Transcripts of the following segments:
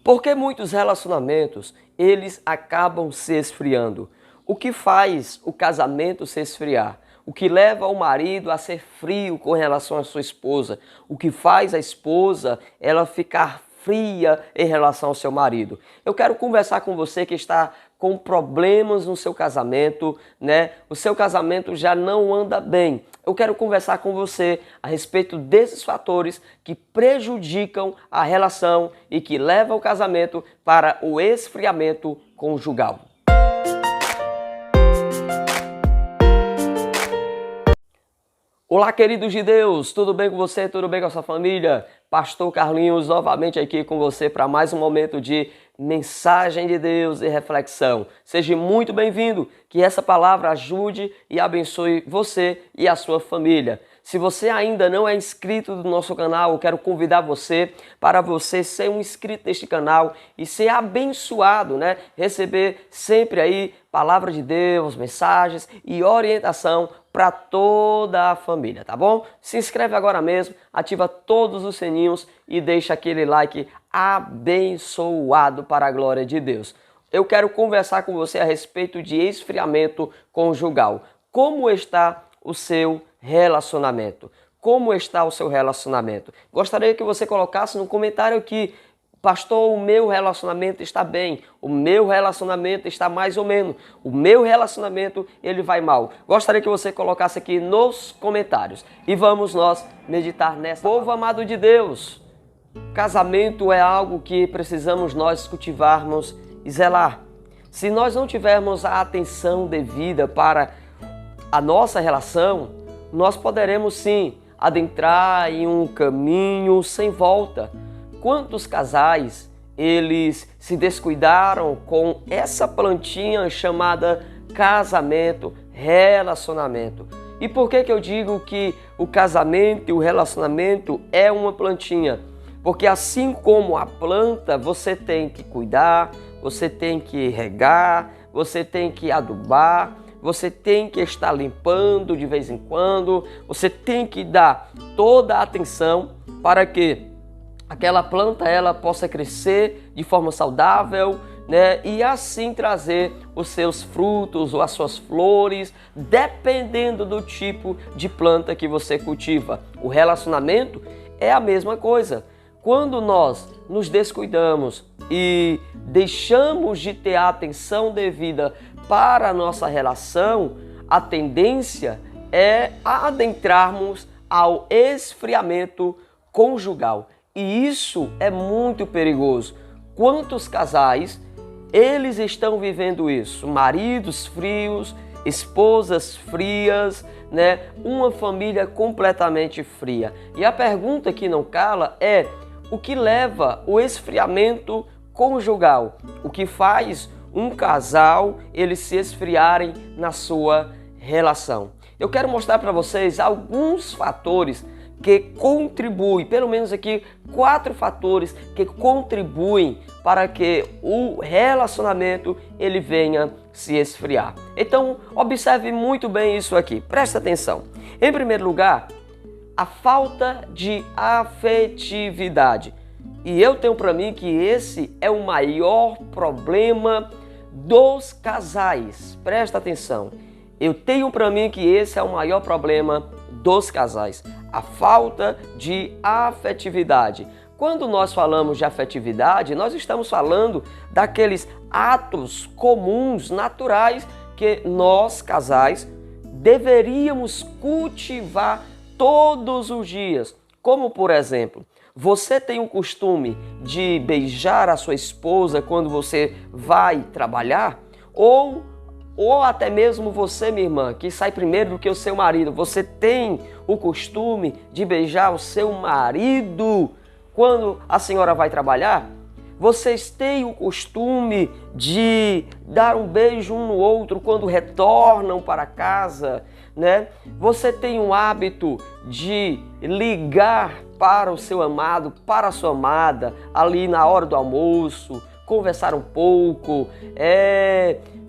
Porque muitos relacionamentos, eles acabam se esfriando. O que faz o casamento se esfriar? O que leva o marido a ser frio com relação à sua esposa? O que faz a esposa ela ficar fria em relação ao seu marido? Eu quero conversar com você que está com problemas no seu casamento, né? O seu casamento já não anda bem. Eu quero conversar com você a respeito desses fatores que prejudicam a relação e que levam o casamento para o esfriamento conjugal. Olá, queridos de Deus, tudo bem com você? Tudo bem com a sua família? Pastor Carlinhos novamente aqui com você para mais um momento de mensagem de Deus e reflexão. Seja muito bem-vindo, que essa palavra ajude e abençoe você e a sua família. Se você ainda não é inscrito do nosso canal, eu quero convidar você para você ser um inscrito deste canal e ser abençoado, né? Receber sempre aí palavra de Deus, mensagens e orientação para toda a família, tá bom? Se inscreve agora mesmo, ativa todos os sininhos e deixa aquele like abençoado para a glória de Deus. Eu quero conversar com você a respeito de esfriamento conjugal. Como está o seu relacionamento? Como está o seu relacionamento? Gostaria que você colocasse no comentário aqui: pastor, o meu relacionamento está bem, o meu relacionamento está mais ou menos, o meu relacionamento ele vai mal. Gostaria que você colocasse aqui nos comentários. E vamos nós meditar nessa. Povo amado de Deus, casamento é algo que precisamos nós cultivarmos e zelar. Se nós não tivermos a atenção devida para a nossa relação, nós poderemos sim adentrar em um caminho sem volta. Quantos casais eles se descuidaram com essa plantinha chamada casamento, relacionamento? E por que eu digo que o casamento e o relacionamento é uma plantinha? Porque assim como a planta, você tem que cuidar, você tem que regar, você tem que adubar, você tem que estar limpando de vez em quando, você tem que dar toda a atenção para que aquela planta ela possa crescer de forma saudável, né? E assim trazer os seus frutos ou as suas flores, dependendo do tipo de planta que você cultiva. O relacionamento é a mesma coisa. Quando nós nos descuidamos e deixamos de ter a atenção devida para a nossa relação, a tendência é adentrarmos ao esfriamento conjugal. E isso é muito perigoso. Quantos casais eles estão vivendo isso? Maridos frios, esposas frias, né? Uma família completamente fria. E a pergunta que não cala é: o que leva o esfriamento conjugal? O que faz um casal eles se esfriarem na sua relação? Eu quero mostrar para vocês alguns fatores que contribuem, pelo menos aqui 4 fatores que contribuem para que o relacionamento ele venha se esfriar. Então, observe muito bem isso aqui, presta atenção. Em primeiro lugar, a falta de afetividade. E eu tenho para mim que esse é o maior problema dos casais. Presta atenção. Eu tenho para mim que esse é o maior problema dos casais. A falta de afetividade. Quando nós falamos de afetividade, nós estamos falando daqueles atos comuns, naturais, que nós, casais, deveríamos cultivar todos os dias. Como, por exemplo, você tem o costume de beijar a sua esposa quando você vai trabalhar? Ou até mesmo você, minha irmã, que sai primeiro do que o seu marido, você tem o costume de beijar o seu marido quando a senhora vai trabalhar? Vocês têm o costume de dar um beijo um no outro quando retornam para casa, né? Você tem o hábito de ligar para o seu amado, para a sua amada, ali na hora do almoço, conversar um pouco,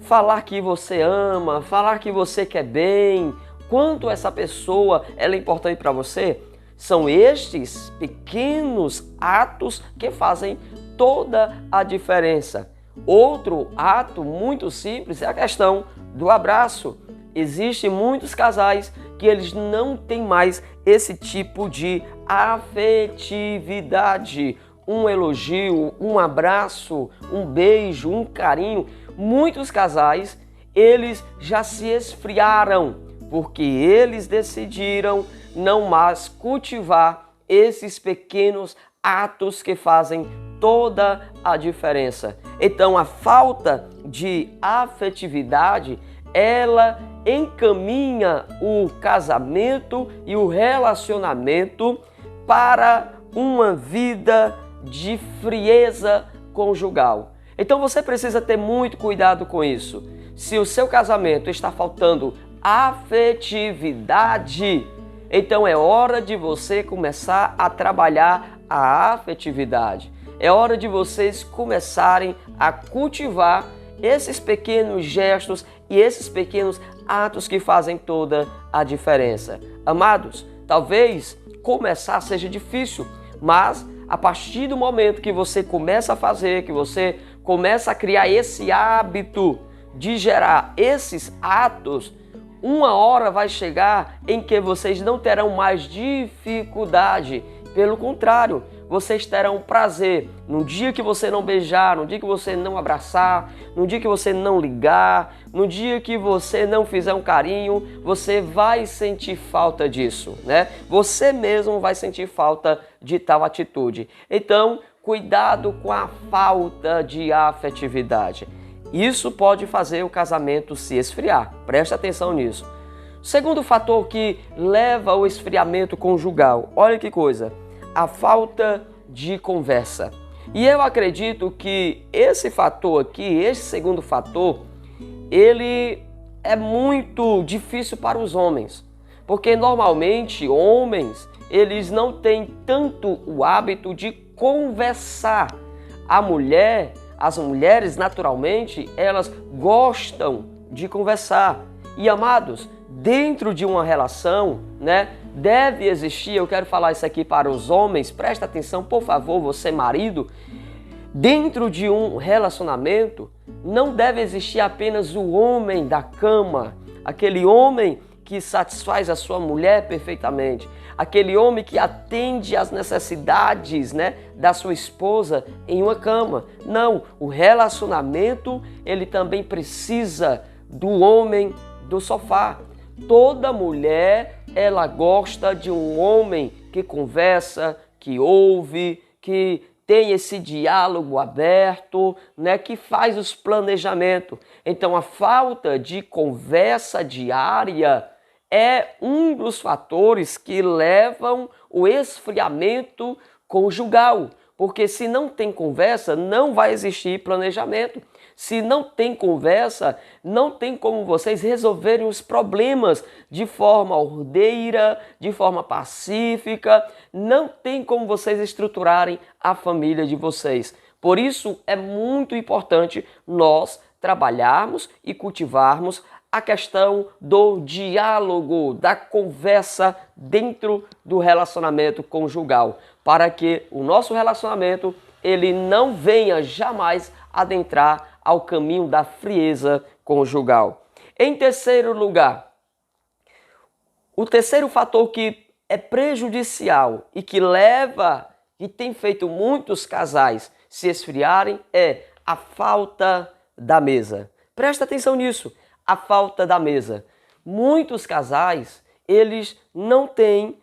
falar que você ama, falar que você quer bem, quanto essa pessoa ela é importante para você. São estes pequenos atos que fazem toda a diferença. Outro ato muito simples é a questão do abraço. Existem muitos casais que eles não têm mais esse tipo de afetividade. Um elogio, um abraço, um beijo, um carinho. Muitos casais, eles já se esfriaram porque eles decidiram não mais cultivar esses pequenos atos que fazem toda a diferença. Então, a falta de afetividade, ela encaminha o casamento e o relacionamento para uma vida de frieza conjugal. Então, você precisa ter muito cuidado com isso. Se o seu casamento está faltando afetividade, então é hora de você começar a trabalhar a afetividade. É hora de vocês começarem a cultivar esses pequenos gestos e esses pequenos atos que fazem toda a diferença. Amados, talvez começar seja difícil, mas a partir do momento que você começa a fazer, que você começa a criar esse hábito de gerar esses atos, uma hora vai chegar em que vocês não terão mais dificuldade. Pelo contrário, vocês terão prazer no dia que você não beijar, no dia que você não abraçar, no dia que você não ligar, no dia que você não fizer um carinho, você vai sentir falta disso, né? Você mesmo vai sentir falta de tal atitude. Então, cuidado com a falta de afetividade. Isso pode fazer o casamento se esfriar. Preste atenção nisso. Segundo fator que leva ao esfriamento conjugal, olha que coisa, a falta de conversa. E eu acredito que esse fator aqui, esse segundo fator, ele é muito difícil para os homens, porque normalmente homens, eles não têm tanto o hábito de conversar. As mulheres naturalmente, elas gostam de conversar. E amados, dentro de uma relação, né, deve existir, eu quero falar isso aqui para os homens, presta atenção, por favor, você marido, dentro de um relacionamento, não deve existir apenas o homem da cama, aquele homem que satisfaz a sua mulher perfeitamente, aquele homem que atende às necessidades, né, da sua esposa em uma cama. Não, o relacionamento, ele também precisa do homem do sofá. Toda mulher, ela gosta de um homem que conversa, que ouve, que tem esse diálogo aberto, né, que faz os planejamentos. Então, a falta de conversa diária é um dos fatores que levam o esfriamento conjugal. Porque se não tem conversa, não vai existir planejamento. Se não tem conversa, não tem como vocês resolverem os problemas de forma ordeira, de forma pacífica. Não tem como vocês estruturarem a família de vocês. Por isso é muito importante nós trabalharmos e cultivarmos a questão do diálogo, da conversa dentro do relacionamento conjugal, para que o nosso relacionamento ele não venha jamais adentrar ao caminho da frieza conjugal. Em terceiro lugar, o terceiro fator que é prejudicial e que leva e tem feito muitos casais se esfriarem é a falta da mesa. Presta atenção nisso. A falta da mesa. Muitos casais, eles não têm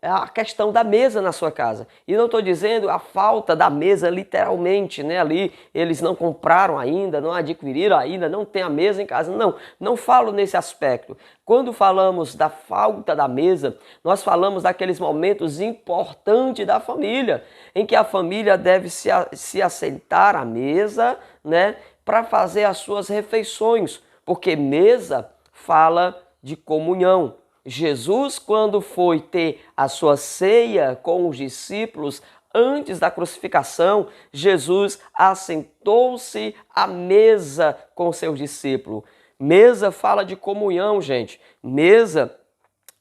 a questão da mesa na sua casa. E não estou dizendo a falta da mesa literalmente, né? Ali eles não compraram ainda, não adquiriram ainda, não tem a mesa em casa. Não, não falo nesse aspecto. Quando falamos da falta da mesa, nós falamos daqueles momentos importantes da família, em que a família deve se assentar à mesa, né? Para fazer as suas refeições. Porque mesa fala de comunhão. Jesus, quando foi ter a sua ceia com os discípulos antes da crucificação, Jesus assentou-se à mesa com seus discípulos. Mesa fala de comunhão, gente. Mesa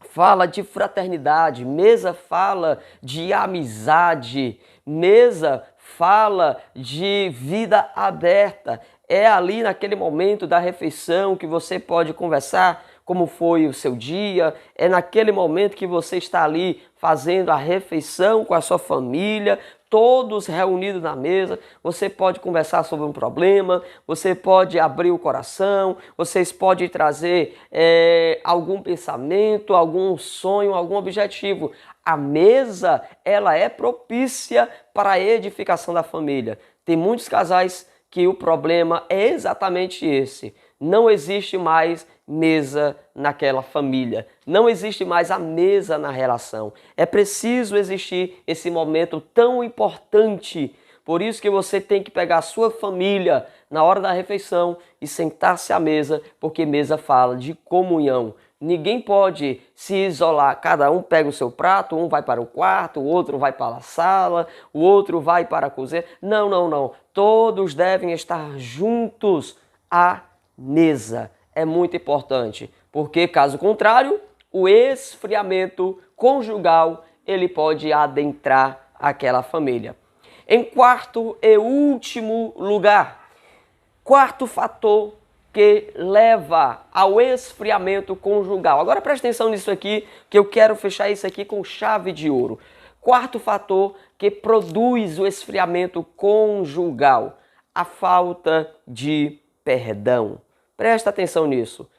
fala de fraternidade. Mesa fala de amizade. Mesa fala de vida aberta. É ali naquele momento da refeição que você pode conversar como foi o seu dia, é naquele momento que você está ali fazendo a refeição com a sua família, todos reunidos na mesa, você pode conversar sobre um problema, você pode abrir o coração, vocês podem trazer algum pensamento, algum sonho, algum objetivo. A mesa, ela é propícia para a edificação da família. Tem muitos casais que o problema é exatamente esse. Não existe mais mesa naquela família. Não existe mais a mesa na relação. É preciso existir esse momento tão importante. Por isso que você tem que pegar a sua família na hora da refeição e sentar-se à mesa, porque mesa fala de comunhão. Ninguém pode se isolar, cada um pega o seu prato, um vai para o quarto, o outro vai para a sala, o outro vai para a cozinha. Não, não, não. Todos devem estar juntos à mesa. É muito importante, porque caso contrário, o esfriamento conjugal ele pode adentrar aquela família. Em quarto e último lugar, quarto fator que leva ao esfriamento conjugal. Agora preste atenção nisso aqui, que eu quero fechar isso aqui com chave de ouro. Quarto fator que produz o esfriamento conjugal, a falta de perdão. Presta atenção nisso.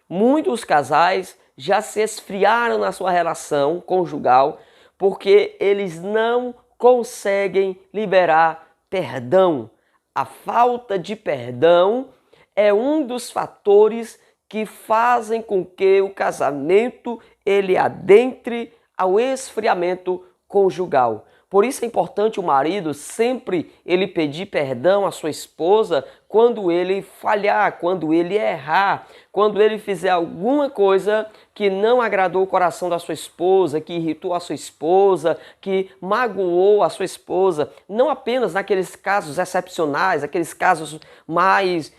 Muitos casais já se esfriaram na sua relação conjugal porque eles não conseguem liberar perdão. A falta de perdão é um dos fatores que fazem com que o casamento ele adentre ao esfriamento conjugal. Por isso é importante o marido sempre ele pedir perdão à sua esposa quando ele falhar, quando ele errar, quando ele fizer alguma coisa que não agradou o coração da sua esposa, que irritou a sua esposa, que magoou a sua esposa. Não apenas naqueles casos excepcionais, aqueles casos mais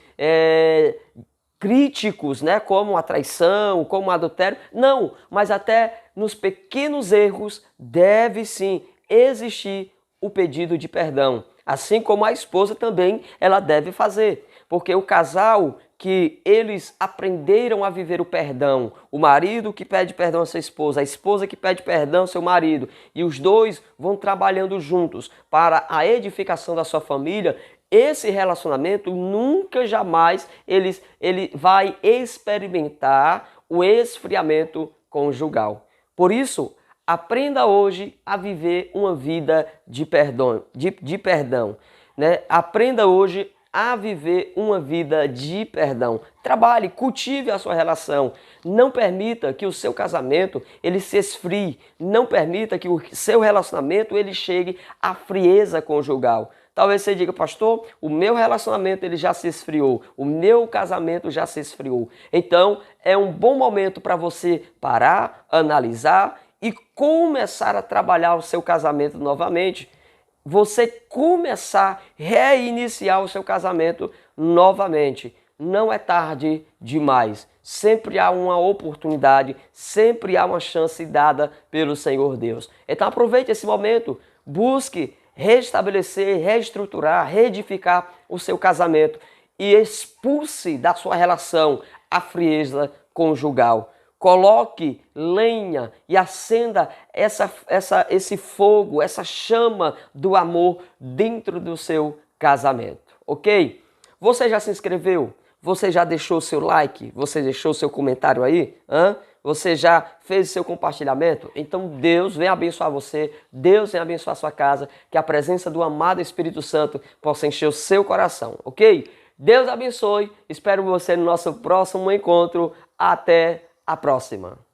críticos, né, como a traição, como o adultério. Não, mas até nos pequenos erros deve sim existir o pedido de perdão, assim como a esposa também ela deve fazer, porque o casal que eles aprenderam a viver o perdão, o marido que pede perdão à sua esposa, a esposa que pede perdão ao seu marido, e os dois vão trabalhando juntos para a edificação da sua família, esse relacionamento nunca jamais ele vai experimentar o esfriamento conjugal. Por isso, aprenda hoje a viver uma vida de perdão, né? Aprenda hoje a viver uma vida de perdão. Trabalhe, cultive a sua relação. Não permita que o seu casamento ele se esfrie. Não permita que o seu relacionamento ele chegue à frieza conjugal. Talvez você diga, pastor, o meu relacionamento ele já se esfriou, o meu casamento já se esfriou. Então, é um bom momento para você parar, analisar e começar a trabalhar o seu casamento novamente. Você começar a reiniciar o seu casamento novamente. Não é tarde demais. Sempre há uma oportunidade, sempre há uma chance dada pelo Senhor Deus. Então aproveite esse momento, busque restabelecer, reestruturar, reedificar o seu casamento e expulse da sua relação a frieza conjugal. Coloque lenha e acenda esse fogo, essa chama do amor dentro do seu casamento, ok? Você já se inscreveu? Você já deixou o seu like? Você deixou o seu comentário aí? Você já fez o seu compartilhamento? Então Deus vem abençoar você, Deus vem abençoar a sua casa, que a presença do amado Espírito Santo possa encher o seu coração, ok? Deus abençoe, espero você no nosso próximo encontro. Até a próxima!